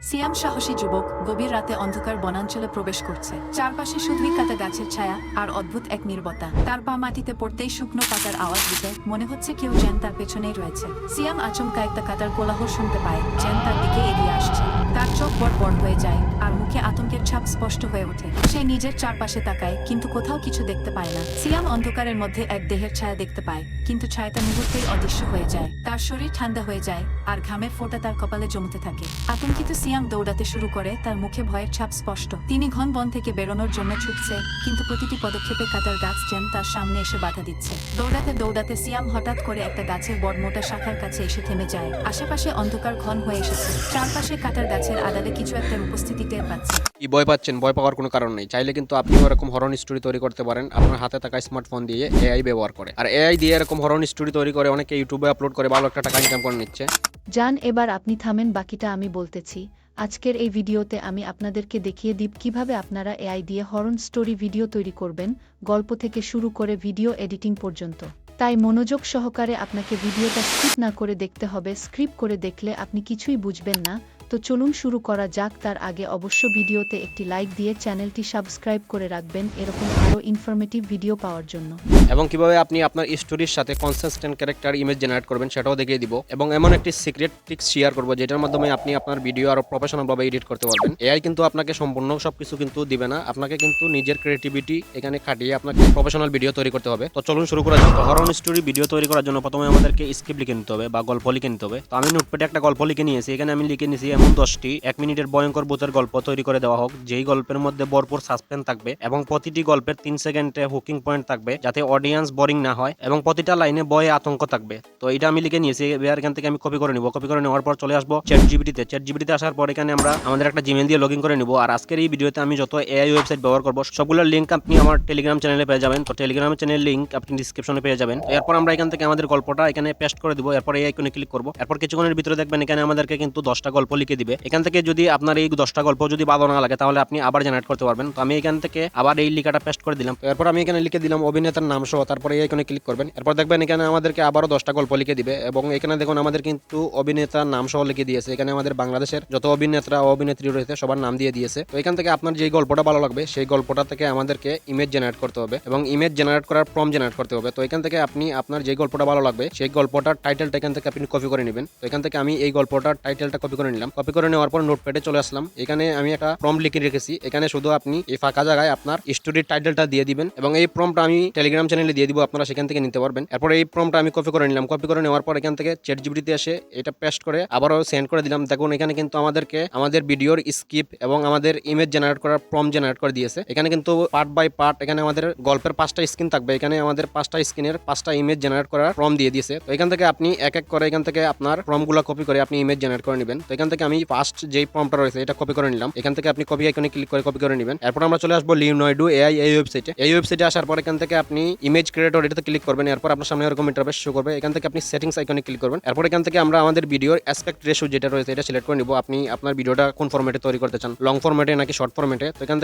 সিয়াম সাহসী যুবক গভীর রাতে অন্ধকার বনাঞ্চলে প্রবেশ করছে। চারপাশে শুধুই কাটা গাছের ছায়া আর অদ্ভুত এক নীরবতা। তার পা মাটিতে পড়তেই শুকনো পাতার আওয়াজ দিতে মনে হচ্ছে কেউ যেন তার পেছনেই রয়েছে। সিয়াম আচমকা একটা কাটার কোলাহল শুনতে পায়, যেন তার দিকে এগিয়ে আসছে। তার চোখ বড় বড় হয়ে যায় আর মুখে আতঙ্কের ছাপ স্পষ্ট হয়ে ওঠে। সে নিজের চারপাশে তাকায়, কিন্তু কোথাও কিছু দেখতে পায় না। সিয়াম অন্ধকারের মধ্যে এক দেহের ছায়া দেখতে পায়, কিন্তু ছায়াটা মুহূর্তেই অদৃশ্য হয়ে যায়। তার শরীর ঠান্ডা হয়ে যায় আর ঘামের ফোঁটা তার কপালে জমতে থাকে। আতঙ্কিত সিয়াম দৌড়াতে শুরু করে, তার মুখে ভয়ের ছাপ স্পষ্ট। তিনি ঘন বন থেকে বেরোনোর জন্য ছুটছে, কিন্তু প্রতিটি পদক্ষেপে কাটার গাছ যেন তার সামনে এসে বাধা দিচ্ছে। দৌড়াতে দৌড়াতে সিয়াম হঠাৎ করে একটা গাছের বড় মোটা শাখার কাছে এসে থেমে যায়। আশেপাশে অন্ধকার ঘন হয়ে এসেছে। চারপাশে কাটার গাছের আড়ালে কিছু একটা উপস্থিতি টের পাচ্ছে। কি ভয় পাচ্ছেন? ভয় পাওয়ার কোনো কারণ নেই। চাইলে কিন্তু আপনিও এরকম হরর স্টোরি তৈরি করতে পারেন আপনার হাতে থাকা স্মার্টফোন দিয়ে এআই ব্যবহার করে। আর এআই দিয়ে এরকম হরর স্টোরি তৈরি করে অনেকে ইউটিউবে আপলোড করে ভালো একটা টাকা ইনকাম করে নিচ্ছে। জান, এবার আপনি থামেন, বাকিটা আমি বলতেছি। আজকের এই ভিডিওতে আমি আপনাদেরকে দেখিয়ে দিব কিভাবে আপনারা এআই দিয়ে হরর স্টোরি ভিডিও তৈরি করবেন, গল্প থেকে শুরু করে ভিডিও এডিটিং পর্যন্ত। তাই মনোযোগ সহকারে আপনাকে ভিডিওটা স্কিপ না করে দেখতে হবে। স্ক্রিপ্ট করে দেখলে আপনি কিছুই বুঝবেন না। তো চলুন শুরু করা যাক। তার আগে অবশ্য ভিডিওতে একটি লাইক দিয়ে চ্যানেলটি সাবস্ক্রাইব করে রাখবেন এরকম আরও ইনফরমেটিভ ভিডিও পাওয়ার জন্য। এবং কিভাবে আপনি আপনার স্টোরির সাথে কনসিস্টেন্ট ক্যারেক্টার ইমেজ জেনারেট করবেন সেটাও দেখিয়ে দিব। এবং এমন একটি সিক্রেট ট্রিক্স শেয়ার করব যেটার মাধ্যমে আপনি আপনার ভিডিও আরো প্রফেশনালভাবে এডিট করতে পারবেন। এআই কিন্তু আপনাকে সম্পূর্ণ সবকিছু কিন্তু দিবে না, আপনাকে কিন্তু নিজের ক্রিয়েটিভিটি এখানে খাটিয়ে আপনাকে প্রফেশনাল ভিডিও তৈরি করতে হবে। তো চলুন শুরু করা যাক। হরর স্টোরি ভিডিও তৈরি করার জন্য প্রথমে আমাদেরকে স্ক্রিপ্ট লিখে নিতে হবে বা গল্প লিখে নিতে হবে। তো আমি নোটপ্যাডে একটা গল্প লিখে নিয়েছি। এখানে আমি লিখে নিয়েছি এমন 10টি 1 মিনিটের ভয়ঙ্কর ভূতের গল্প তৈরি করে দেওয়া হোক, যেই গল্পের মধ্যে ভরপুর সাসপেন্স থাকবে এবং প্রতিটি গল্পের 3 সেকেন্ডে হুকিং পয়েন্ট থাকবে, যাতে অডিয়েন্স বোরিং না হয় এবং প্রতিটা লাইনে ভয়ে আতঙ্ক থাকবে। তো এটা আমি লিখে নিয়েছি। এবার এখান থেকে আমি কপি করে নিব। কপি করে নেওয়ার পর চলে আসবো চ্যাট জিপিটিতে আসার পর এখানে আমরা আমাদের একটা জিমেল দিয়ে লগইন করে নিব। আর আজকের এই ভিডিওতে আমি যত এআই ওয়েবসাইট ব্যবহার করব সবগুলোর লিংক আপনি আমার টেলিগ্রাম চ্যানেলে পেয়ে যাবেন। তো টেলিগ্রাম চ্যানেলের লিংক আপনি ডিসক্রিপশনে পেয়ে যাবেন। তো এরপর আমরা এখান থেকে আমাদের গল্পটা এখানে পেস্ট করে দিব। এরপর এই আইকনে ক্লিক করব। এরপর কিছুক্ষণের ভিতরে দেখবেন এখানে আমাদেরকে কিন্তু 10টা গল্প লিখে দিবে। এখান থেকে যদি আপনার এই 10টা গল্প যদি ভালো না লাগে তাহলে আপনি আবার জেনারেট করতে পারবেন। তো আমি এখান থেকে আবার এই লেখাটা পেস্ট করে দিলাম। এরপর আমি এখানে লিখে দিলাম অভিনেতার নাম সহ, তারপরে এই আইকনে ক্লিক করবেন। এরপর দেখবেন এখানে আমাদেরকে আবারও 10টা গল্প লিখে দিবে এবং এখানে দেখুন আমাদের কিন্তু অভিনেতার নাম সহ লিখে দিয়েছে। এখানে আমাদের বাংলাদেশের যত অভিনেতা ও অভিনেত্রী রয়েছে সবার নাম দিয়ে দিয়েছে। তো এখান থেকে আপনার যে গল্পটা ভালো লাগবে সেই গল্পটা থেকে আমাদেরকে ইমেজ জেনারেট করতে হবে এবং ইমেজ জেনারেট করার প্রম্পট জেনারেট করতে হবে। তো এখান থেকে আপনি আপনার যে গল্পটা ভালো লাগবে সেই গল্পটার টাইটেলটা এখান থেকে আপনি কপি করে নেবেন। তো এখান থেকে আমি এই গল্পটার টাইটেলটা কপি করে নিলাম। কপি করে নেওয়ার পর নোটপ্যাডে চলে আসলাম। এখানে আমি একটা প্রম্পট লিখে রেখেছি। এখানে শুধু আপনি এই ফাঁকা জায়গায় আপনার স্টোরির টাইটেলটা দিয়ে দিবেন এবং এই প্রম্পটটা আমি টেলিগ্রাম চ্যানেলে দিয়ে দিব, আপনারা সেখান থেকে নিতে পারবেন। এরপর এই প্রম্পটটা আমি কপি করে নিলাম। কপি করে নেওয়ার পর এখান থেকে চ্যাট জিপিটিতে এসে এটা পেস্ট করে আবারও সেন্ড করে দিলাম। দেখুন এখানে কিন্তু আমাদেরকে আমাদের ভিডিওর স্ক্রিপ্ট এবং আমাদের ইমেজ জেনারেট করার প্রম্পট জেনারেট করে দিয়েছে। এখানে কিন্তু পার্ট বাই পার্ট এখানে আমাদের গল্পের 5টা স্ক্রিন থাকবে। এখানে আমাদের 5টা স্ক্রিনের 5টা ইমেজ জেনারেট করার প্রম্পট দিয়ে দিয়েছে। তো এখান থেকে আপনি এক এক করে এখান থেকে আপনার প্রম্পটগুলো কপি করে আপনি ইমেজ জেনারেট করে নেবেন। তো এখান থেকে আমি ফার্স্ট যেই প্রম্পটটা রয়েছে এটা কপি করে নিলাম। এখান থেকে আপনি কপি আইকনে ক্লিক করে কপি করে নেবেন। এরপর আমরা চলে আসবো লিওনার্ডো এআই এই ওয়েবসাইটে। এই ওয়েবসাইটে আসার পর এখান থেকে আপনি ইমেজ ক্রিয়েটর এটাতে ক্লিক করবেন। এরপর আপনার সামনে এরকম ইন্টারফেস শো করবে। এখান থেকে আপনি সেটিংস আইকনে ক্লিক করবেন। এরপর এখান থেকে আমরা আমাদের ভিডিওর অ্যাসপেক্ট রেশিও যেটা রয়েছে এটা সিলেক্ট করে নিব। আপনি আপনার ভিডিওটা কোন ফরম্যাটে তৈরি করতে চান, লং ফরম্যাটে নাকি শর্ট ফরম্যাটে। তো এখান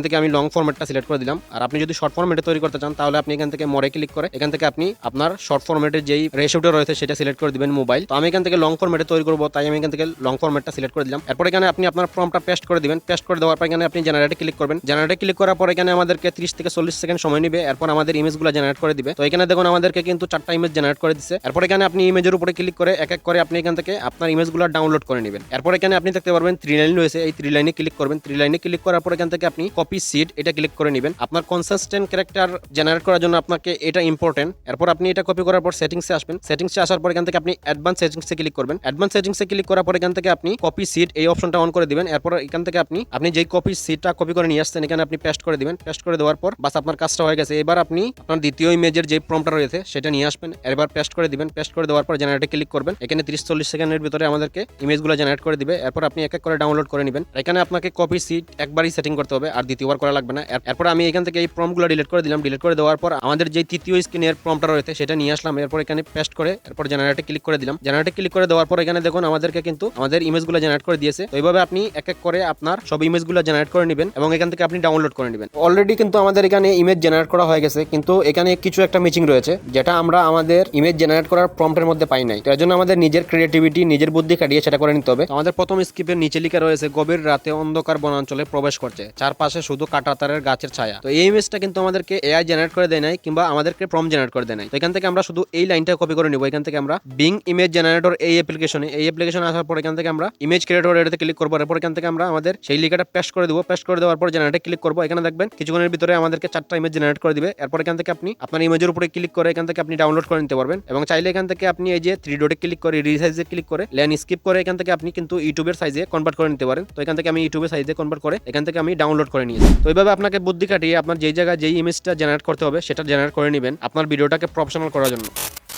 থেকে আমি লং ফরম্যাটটা সিলেক্ট করে দিলাম। আর আপনি যদি শর্ট ফরম্যাটে তৈরি করতে চান তাহলে আপনি এখান থেকে মোরে ক্লিক করে এখান থেকে আপনি আপনার শর্ট ফরম্যাটের যেই রেশিওটা রয়েছে সেটা সিলেক্ট করে দিবেন মোবাইল। তো আমি এখান থেকে লং ফরম্যাটে তৈরি করব, তাই আমি এখান থেকে লং ফরম্যাটটা সিলেক্ট করে দিলাম। এরপর এখানে আপনি আপনার প্রম্পটটা পেস্ট করে দিবেন। পেস্ট করে দেওয়ার পর এখানে আপনি জেনারেটে ক্লিক করবেন। জেনারেটে ক্লিক করার পর এখানে আমাদেরকে 30 থেকে 40 সেকেন্ড সময় নেবে। এরপর আমাদের ইমেজগুলো জেনারেট করে দিবে। তো এখানে দেখুন আমাদেরকে কিন্তু 4টা ইমেজ জেনারেট করে দিচ্ছে। এরপর এখানে আপনি ইমেজের উপরে ক্লিক করে এক এক করে আপনি এখান থেকে আপনার ইমেজগুলো ডাউনলোড করে নেবেন। এরপর এখানে আপনি দেখতে পারবেন 3 লাইন রয়েছে, এই 3 লাইনে ক্লিক করবেন। 3 লাইনে ক্লিক করার পর এখান থেকে আপনি কপি সিট এটা ক্লিক করে নেবেন। আপনার কনসিস্টেন্ট ক্যারেক্টার জেনারেট করার জন্য আপনাকে এটা ইম্পর্টেন্ট। এরপর আপনি এটা কপি করার পর সেটিংসে আসবেন। সেটিংসে আসার পর এখান থেকে আপনি অ্যাডভান্স সেটিংসে ক্লিক করবেন। অ্যাডভান্স সেটিংসে ক্লিক করার পর এখান থেকে আপনি কপি সিট এই অপশনটা অন করে দিবেন। এরপর এখান থেকে আপনি যেই কপি সিটটা কপি করে নিয়ে আসছেন এখানে আপনি পেস্ট করে দিবেন। পেস্ট করে দেওয়ার পর বাস আপনার কাজটা হয়ে গেছে। এবার আপনি আপনার দ্বিতীয় ইমেজের যে প্রম্পটটা রয়েছে সেটা নিয়ে আসবেন। এবার পেস্ট করে দিবেন। পেস্ট করে দেওয়ার পর জেনারেটে ক্লিক করবেন। এখানে 30-40 সেকেন্ডের ভিতরে আমাদেরকে ইমেজগুলো জেনারেট করে দিবে। এরপর আপনি এক এক করে ডাউনলোড করে নেবেন। এখানে আপনাকে কপি সিট একবারই সেটিং করতে হবে, আর দ্বিতীয়বার করা লাগবে না। এরপর আমি এখান থেকে এই প্রম্পটগুলো ডিলিট করে দিলাম। ডিলিট করে দেওয়ার পর আমাদের যে তৃতীয় স্ক্রিনের প্রম্পটটা রয়েছে সেটা নিয়ে আসলাম। এরপর এখানে পেস্ট করে এরপর জেনারেটে ক্লিক করে দিলাম। জেনারেটে ক্লিক করে দেওয়ার পর এখানে দেখুন আমাদেরকে কিন্তু আমাদের ইমেজগুলো জেনারেট করে দিয়েছে। তো এইভাবে আপনি এক এক করে আপনার সব ইমেজগুলো জেনারেট করে নেবেন এবং এখান থেকে আপনি ডাউনলোড করে নেবেন। অলরেডি কিন্তু আমাদের এখানে ইমেজ জেনারেট করা হয়ে গেছে, কিন্তু এখানে কিছু একটা মিচিং রয়েছে যেটা আমরা আমাদের ইমেজ জেনারেট করার প্রম্পটের মধ্যে পাই নাই। তো এর জন্য আমাদের নিজের ক্রিয়েটিভিটি, নিজের বুদ্ধি খাটিয়ে সেটা করে নিতে হবে। আমাদের প্রথম স্ক্রিপ্টের নিচে লেখা রয়েছে গভীর রাতে অন্ধকার বনাঞ্চলে প্রবেশ করছে, চারপাশে শুধু কাঁটাতারের গাছের ছায়া। তো এই ইমেজটা কিন্তু আমাদেরকে এআই জেনারেট করে দেয় নাই কিংবা আমাদেরকে প্রম্পট জেনারেট করে দেয় নাই। তো এখান থেকে আমরা শুধু এই লাইনটা কপি করে নিব। এখান থেকে আমরা বিং ইমেজ জেনারেটর এই অ্যাপ্লিকেশনে আসার পর এখান থেকে আমরা ইমেজ ক্রিয়েটর এটাতে ক্লিক করবো। এরপর এখান থেকে আমরা আমাদের সেই লেখাটা পেস্ট করে দেবো। পেস্ট করে দেওয়ার পর জেনারেটে ক্লিক করবো। এখানে দেখবেন কিছুক্ষণের ভিতরে আমাদেরকে 4টা ইমেজ জেনারেট করে দিবে। এরপর এখান থেকে আপনি আপনার ইমেজের উপরে ক্লিক করে এখান থেকে আপনি ডাউনলোড করে নিতে পারবেন এবং চাইলে এখান থেকে আপনি এই যে 3 ডটে ক্লিক করে রিসাইজে ক্লিক করে লেন স্কিপ করে এখান থেকে আপনি কিন্তু ইউটিউবের সাইজে কনভার্ট করে নিতে পারেন। তো এখান থেকে আমি ইউটিউবের সাইজে কনভার্ট করে এখান থেকে আমি ডাউনলোড করে নিয়েছি। তো এইভাবে আপনাকে বুদ্ধি খাটিয়ে আপনার যেই জায়গায় যেই ইমেজটা জেনারেট করতে হবে সেটা জেনারেট করে নেবেন আপনার ভিডিওটাকে প্রফেশনাল করার জন্য।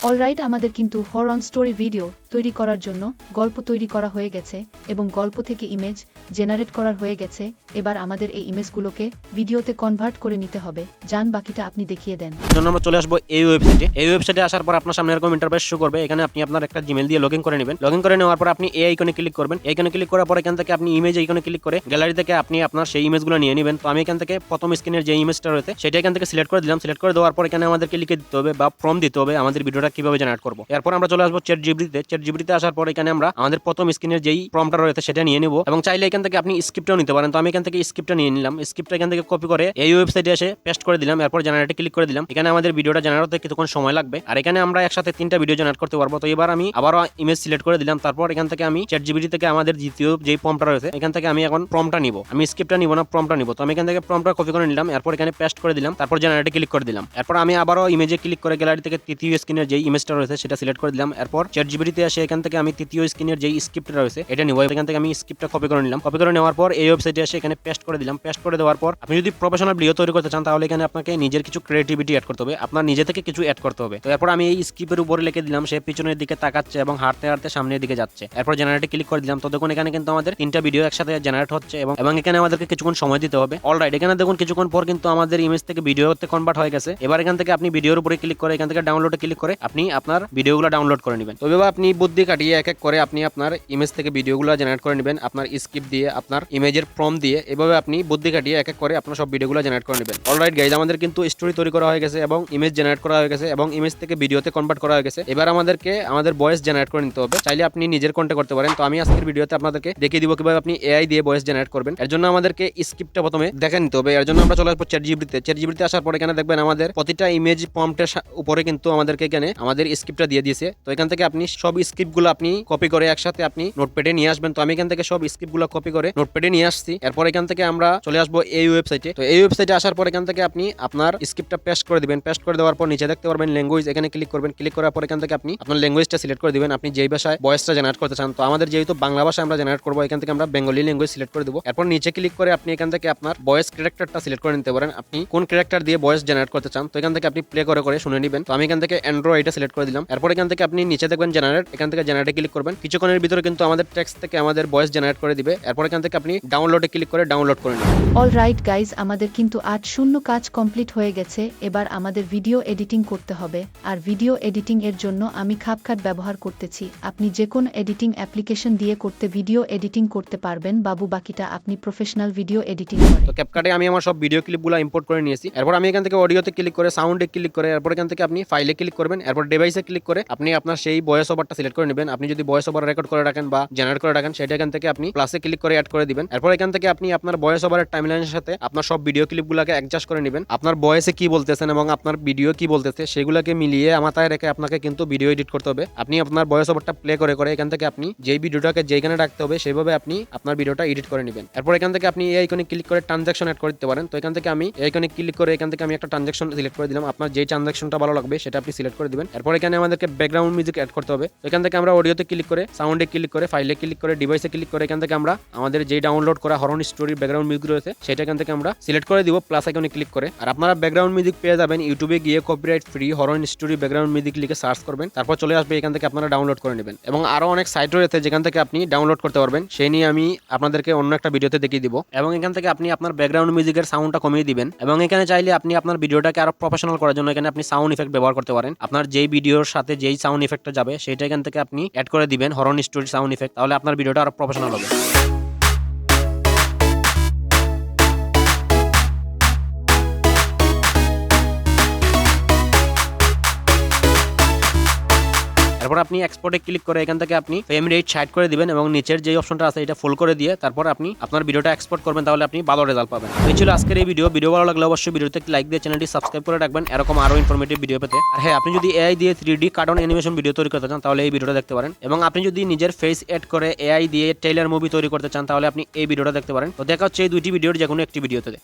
অলরাইট, আমাদের কিন্তু হরর স্টোরি ভিডিও তৈরি করার জন্য গল্প তৈরি করা হয়ে গেছে এবং গল্প থেকে ইমেজ জেনারেট করার হয়ে গেছে। এবার আমাদের এই ইমেজগুলোকে ভিডিওতে কনভার্ট করে নিতে হবে। যান, বাকিটা আপনি দেখিয়ে দেন। জন্য আমরা চলে আসবো এই ওয়েবসাইটে। এই ওয়েবসাইটে আসার পর আপনার সামনে এরকম ইন্টারফেস শো করবে। এখানে আপনি আপনার একটা জিমেল দিয়ে লগইন করে নেবেন। লগইন করে নেওয়ার পর আপনি এই আইকনে ক্লিক করবেন। এইখানে ক্লিক করার পর এখান থেকে আপনি ইমেজ আইকনে ক্লিক করে গ্যালারি থেকে আপনি আপনার সেই ইমেজগুলো নিয়ে নেবেন। তো আমি এখান থেকে প্রথম স্ক্রিনের যে ইমেজটা রয়েছে সেটা এখান থেকে সিলেক্ট করে দিলাম। সিলেক্ট করে দেওয়ার পর এখানে আমাদেরকে লিখে দিতে হবে বা প্রম্পট দিতে হবে আমাদের ভিডিওটা কিভাবে জেনারেট করব। এরপর আমরা চলে আসবো চ্যাটজিপিটিতে আসার পর এখানে আমরা আমাদের প্রথম স্ক্রিনের যেই প্রম্পটটা রয়েছে সেটা নিয়ে নেব এবং চাইলে এখান থেকে আপনি স্ক্রিপ্টটাও নিতে পারেন। তো আমি এখান থেকে স্ক্রিপ্টটা নিয়ে নিলাম। স্ক্রিপ্টটা এখান থেকে কপি করে এই ওয়েবসাইটে এসে পেস্ট করে দিলাম। এরপর জেনারেটে ক্লিক করে দিলাম। এখানে আমাদের ভিডিওটা জেনারেট হতে কিছুক্ষণ সময় লাগবে আর এখানে আমরা একসাথে 3টা ভিডিও জেনারেট করতে পারবো। তো এবার আমি আবারও ইমেজ সিলেক্ট করে দিলাম। তারপর এখান থেকে আমি চ্যাটজিপিটি থেকে আমাদের দ্বিতীয় যেই প্রম্পটটা রয়েছে এখান থেকে আমি এখন প্রম্পটটা নিব। আমি স্ক্রিপ্টটা নিব না, প্রম্পটটা নিব। তো আমি এখান থেকে প্রম্পটটা কপি করে নিলাম। এরপর এখানে পেস্ট করে দিলাম। তারপর জেনারেটে ক্লিক করে দিলাম। এরপর আমি আবারও ইমেজে ক্লিক করে গ্যালারি থেকে তৃতীয় স্ক্রিনের যেই ইমেজটা রয়েছে সেটা সিলেক্ট করে দিলাম। এরপর চ্যাটজিপিটিতে এসে এখান থেকে আমি তৃতীয় স্ক্রিনের যেই স্ক্রিপ্টটা রয়েছে এটা নিব। এখান থেকে আমি স্ক্রিপ্টটা কপি করে নিলাম। কপি করে নেওয়ার পর এই ওয়েবসাইটে এসে এখানে পেস্ট করে দিলাম। পেস্ট করে দেওয়ার পর আপনি যদি প্রফেশনাল ভিডিও তৈরি করতে চান তাহলে এখানে আপনাকে নিজের কিছু ক্রিয়েটিভিটি অ্যাড করতে হবে, আপনার নিজে থেকে কিছু অ্যাড করতে হবে। তো এরপর আমি এই স্ক্রিপ্টের উপরে লিখে দিলাম সে পিছনের দিকে তাকাচ্ছে এবং হাঁটতে হাঁটতে সামনের দিকে যাচ্ছে। এরপর জেনারেটে ক্লিক করে দিলাম। তো দেখুন এখানে কিন্তু আমাদের 3টা ভিডিও একসাথে জেনারেট হচ্ছে এবং এখানে আমাদেরকে কিছুক্ষণ সময় দিতে হবে। অলরাইট, এখানে দেখুন কিছুক্ষণ পর কিন্তু আমাদের ইমেজ থেকে ভিডিওতে কনভার্ট হয়ে গেছে। এবার এখান থেকে আপনি ভিডিওর উপরে ক্লিক করে এখান থেকে ডাউনলোডে ক্লিক করে আপনি আপনার ভিডিওগুলো ডাউনলোড করে নেবেন। তো এভাবে আপনি বুদ্ধি কাটিয়ে এক এক করে আপনি আপনার ইমেজ থেকে ভিডিওগুলো জেনারেট করে নেবেন আপনার স্ক্রিপ্ট দিয়ে, আপনার ইমেজের প্রম্পট দিয়ে। এভাবে আপনি বুদ্ধি কাটিয়ে এক এক করে আপনার সব ভিডিওগুলো জেনারেট করে নেবেন। অলরাইট গাইজ, আমাদের কিন্তু স্টোরি তৈরি করা হয়ে গেছে এবং ইমেজ জেনারেট করা হয়ে গেছে এবং ইমেজ থেকে ভিডিওতে কনভার্ট করা হয়ে গেছে। এবার আমাদেরকে আমাদের ভয়েস জেনারেট করে নিতে হবে। চাইলে আপনি নিজের কন্টে করতে পারেন। তো আমি আজকের ভিডিওতে আপনাদেরকে দেখিয়ে দিব কিভাবে আপনি এআই দিয়ে ভয়েস জেনারেট করবেন। এর জন্য আমাদেরকে স্ক্রিপ্টটা প্রথমে দেখে নিতে হবে। এর জন্য আমরা চলে আসবো চ্যাটজিপিটিতে আসার পর এখানে দেখবেন আমাদের প্রতিটা ইমেজ প্রম্পটের উপরে কিন্তু আমাদেরকে এখানে আমাদের স্ক্রিপ্টটা দিয়ে দিয়েছে। তো এখান থেকে আপনি সব স্ক্রিপ্টগুলো আপনি কপি করে একসাথে আপনি নোটপ্যাডে নিয়ে আসবেন। তো আমি এখান থেকে সব স্ক্রিপ্টগুলো কপি করে নোটপ্যাডে নিয়ে আসছি। এরপর এখান থেকে আমরা চলে আসবো এই ওয়েবসাইটে। তো এই ওয়েবসাইটে আসার পর এখান থেকে আপনি আপনার স্ক্রিপ্টটা পেস্ট করে দিবেন। পেস্ট করে দেওয়ার পর নিচে দেখতে পারবেন ল্যাঙ্গুয়েজ, এখানে ক্লিক করবেন। ক্লিক করার পর এখান থেকে আপনি আপনার ল্যাঙ্গুয়েজটা সিলেক্ট করে দিবেন, আপনি যেই ভাষায় ভয়েসটা জেনারেট করতে চান। তো আমাদের যেহেতু বাংলা ভাষায় আমরা জেনারেট করবো, এখান থেকে আমরা বেঙ্গলি ল্যাঙ্গুয়েজ সিলেক্ট করে দেবো। এরপর নিচে ক্লিক করে আপনি এখান থেকে আপনার ভয়েস ক্যারেক্টারটা সিলেক্ট করে নিতে পারেন, আপনি কোন ক্যারেক্টার দিয়ে ভয়েস জেনারেট করতে চান। তো এখান থেকে আপনি প্লে করে করে শুনে নেবেন। তো আমি এখান থেকে অ্যান্ড্রয়েডটা সিলেক্ট করে দিলাম। এরপর এখান থেকে আপনি নিচে দেখবেন জেনারেট, এখান থেকে জেনারেটে ক্লিক করবেন। কিছুক্ষণের ভিতরে কিন্তু আমাদের টেক্সট থেকে আমাদের ভয়েস জেনারেট করে দিবে। এরপর এখান থেকে আপনি ডাউনলোডে ক্লিক করে ডাউনলোড করে নেবেন। অলরাইট গাইজ, আমাদের কিন্তু 8-0 কাজ কমপ্লিট হয়ে গেছে। এবার আমাদের ভিডিও এডিটিং করতে হবে। আর ভিডিও এডিটিং এর জন্য আমি CapCut ব্যবহার করতেছি। আপনি যে কোনো এডিটিং অ্যাপ্লিকেশন দিয়ে করতে ভিডিও এডিটিং করতে পারবেন। বাবু, বাকিটা আপনি প্রফেশনাল ভিডিও এডিটিং করেন। তো CapCut-এ আমি আমার সব ভিডিও ক্লিপগুলো ইম্পোর্ট করে নিয়েছি। এরপর আমি এখান থেকে অডিওতে ক্লিক করে সাউন্ডে ক্লিক করে এরপর এখান থেকে আপনি ফাইলে ক্লিক করবেন। এরপর ডিভাইসে ক্লিক করে আপনি আপনার সেই ভয়েস ওভারটা সিলেক্ট করে নেবেন। আপনি যদি ভয়েস ওভার রেকর্ড করে রাখেন বা জেনারেট করে রাখেন সেটা এখান থেকে আপনি প্লাসে ক্লিক করে অ্যাড করে দিবেন। এরপর এখান থেকে আপনি আপনার ভয়েস ওভারের টাইমলাইনের সাথে আপনার সব ভিডিও ক্লিপগুলোকে অ্যাডজাস্ট করে নেবেন। আপনার ভয়েসে কি বলতেছেন এবং আপনার ভিডিও কি বলতেছে সেগুলোকে মিলিয়ে মাথায় রেখে আপনাকে কিন্তু ভিডিও এডিট করতে হবে। আপনি আপনার ভয়েস ওভারটা প্লে করে করে এখান থেকে আপনি যেই ভিডিওটাকে যেখানে রাখতে হবে সেইভাবে আপনি আপনার ভিডিওটা এডিট করে নেবেন। এরপর এখান থেকে আপনি এই আইকনে ক্লিক করে ট্রানজাকশন অ্যাড করে দিতে পারেন। তো এখান থেকে আমি এই আইকনে ক্লিক করে এখান থেকে আমি একটা ট্রানজাকশন সিলেক্ট করে দিলাম। আপনার যেই ট্রানজাকশনটা ভালো লাগবে সেটা আপনি সিলেক্ট করে দিবেন। এরপর এখানে আমাদেরকে ব্যাকগ্রাউন্ড মিউজিক অ্যাড করতে হবে। তো এখান থেকে আমরা অডিওতে ক্লিক করে সাউন্ডে ক্লিক করে ফাইলে ক্লিক করে ডিভাইসে ক্লিক করে এখান থেকে আমরা আমাদের যেই ডাউনলোড করা হরর স্টোরির ব্যাকগ্রাউন্ড মিউজিক রয়েছে সেটা এখান থেকে আমরা সিলেক্ট করে দিব প্লাস আইকনে ক্লিক করে। আর আপনারা ব্যাকগ্রাউন্ড মিউজিক পেয়ে যাবেন ইউটিউবে গিয়ে copyright free horror story background music লিখে সার্চ করবেন, তারপর চলে আসবে এখান থেকে আপনারা ডাউনলোড করে নেবেন। এবং আরো অনেক সাইট রয়েছে যেখান থেকে আপনি ডাউনলোড করতে পারবেন, সেই নিয়ে আমি আপনাদেরকে অন্য একটা ভিডিওতে দেখিয়ে দিব। এবং এখান থেকে আপনি আপনার ব্যাকগ্রাউন্ড মিউজিকের সাউন্ডটা কমিয়ে দিবেন এবং এখানে চাইলে আপনি আপনার ভিডিওটাকে আরো প্রফেশনাল করার জন্য এখানে আপনি সাউন্ড ইফেক্ট ব্যবহার করতে পারেন। আপনার যেই ভিডিওর সাথে যেই সাউন্ড ইফেক্টটা যাবে সেটা এখান থেকে আপনি অ্যাড করে দিবেন হরর স্টোরি সাউন্ড ইফেক্ট, তাহলে আপনার ভিডিওটা আরো প্রফেশনাল হবে। তারপর আপনি এক্সপোর্টে ক্লিক করে এখান থেকে আপনি ফ্রেম রেট 60 করে দিবেন এবং নিচের যে অপশনটা আছে এটা ফুল করে দিয়ে তারপর আপনি আপনার ভিডিওটা এক্সপোর্ট করবেন, তাহলে আপনি ভালো রেজাল্ট পাবেন। এই ছিল আজকের এই ভিডিও। ভিডিও ভালো লাগলে অবশ্যই ভিডিওতে লাইক দিয়ে চ্যানেলটি সাবস্ক্রাইব করে রাখবেন এরকম আরো ইনফরমেটিভ ভিডিও পেতে। আর হ্যাঁ, আপনি যদি এআই দিয়ে 3D কার্টুন অ্যানিমেশন ভিডিও তৈরি করতে চান তাহলে এই ভিডিওটা দেখতে পারেন, এবং আপনি যদি নিজের ফেস এড করে এআই দিয়ে ট্রেইলার মুভি তৈরি করতে চান তাহলে আপনি এই ভিডিওটা দেখতে পারেন। তো দেখা হচ্ছে এই দুইটি ভিডিওর যে কোনো একটি ভিডিওতে।